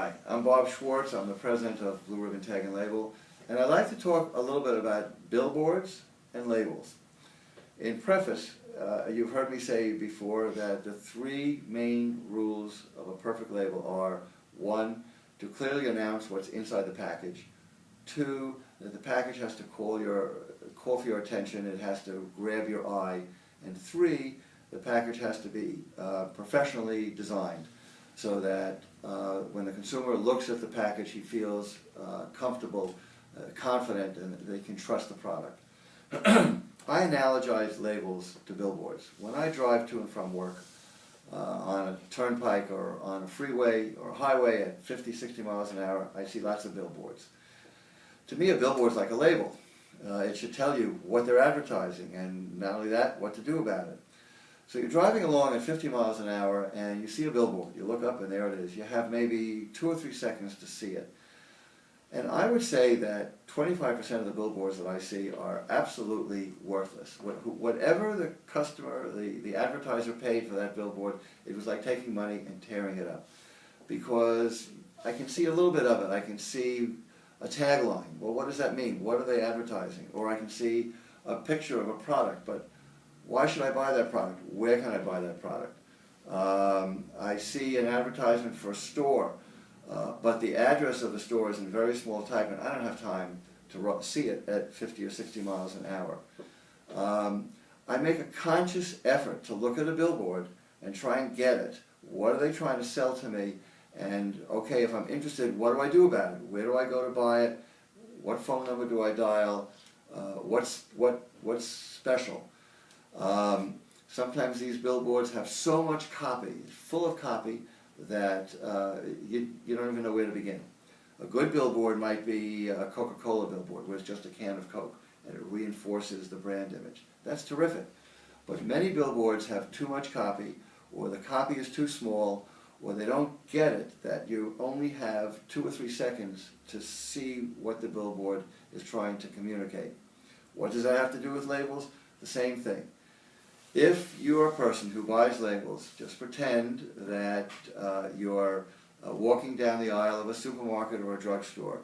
Hi, I'm Bob Schwartz. I'm the president of Blue Ribbon Tag and Label, and I'd like to talk a little bit about billboards and labels. In preface, you've heard me say before that the three main rules of a perfect label are: one, to clearly announce what's inside the package; two, that the package has to call for your attention, it has to grab your eye; and three, the package has to be professionally designed, so that when the consumer looks at the package, he feels comfortable, confident, and they can trust the product. I analogize labels to billboards. When I drive to and from work on a turnpike or on a freeway or a highway at 50, 60 miles an hour, I see lots of billboards. To me, a billboard is like a label. It should tell you what they're advertising, and not only that, what to do about it. So you're driving along at 50 miles an hour and you see a billboard. You look up and there it is. You have maybe 2 or 3 seconds to see it. And I would say that 25% of the billboards that I see are absolutely worthless. Whatever the customer, the advertiser paid for that billboard, it was like taking money and tearing it up. Because I can see a little bit of it. I can see a tagline. Well, what does that mean? What are they advertising? Or I can see a picture of a product, but why should I buy that product? Where can I buy that product? I see an advertisement for a store, but the address of the store is in very small type, and I don't have time to see it at 50 or 60 miles an hour. I make a conscious effort to look at a billboard and try and get it. What are they trying to sell to me? And okay, if I'm interested, what do I do about it? Where do I go to buy it? What phone number do I dial? What's special? Sometimes these billboards have so much copy, full of copy, that you don't even know where to begin. A good billboard might be a Coca-Cola billboard, where it's just a can of Coke, and it reinforces the brand image. That's terrific. But many billboards have too much copy, or the copy is too small, or they don't get it, that you only have 2 or 3 seconds to see what the billboard is trying to communicate. What does that have to do with labels? The same thing. If you're a person who buys labels, just pretend that you're walking down the aisle of a supermarket or a drugstore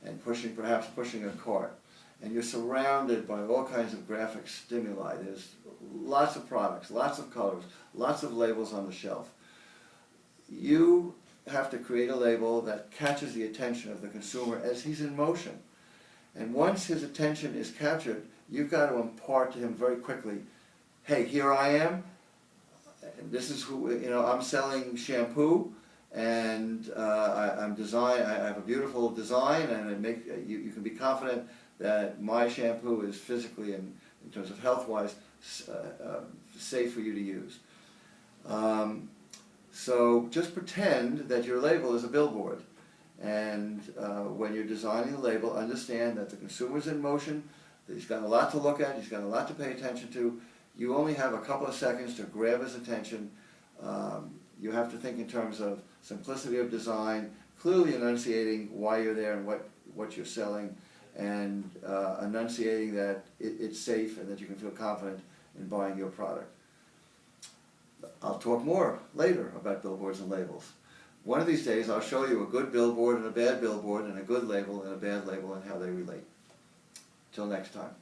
and perhaps pushing a cart, and you're surrounded by all kinds of graphic stimuli. There's lots of products, lots of colors, lots of labels on the shelf. You have to create a label that catches the attention of the consumer as he's in motion. And once his attention is captured, you've got to impart to him very quickly, hey, here I am, and this is who, I'm selling shampoo, and I have a beautiful design, and you can be confident that my shampoo is physically and in terms of health-wise safe for you to use. So just pretend that your label is a billboard, and when you're designing the label, understand that the consumer's in motion, that he's got a lot to look at, he's got a lot to pay attention to. You only have a couple of seconds to grab his attention. You have to think in terms of simplicity of design, clearly enunciating why you're there and what you're selling, and enunciating that it's safe and that you can feel confident in buying your product. I'll talk more later about billboards and labels. One of these days I'll show you a good billboard and a bad billboard, and a good label and a bad label, and how they relate. Till next time.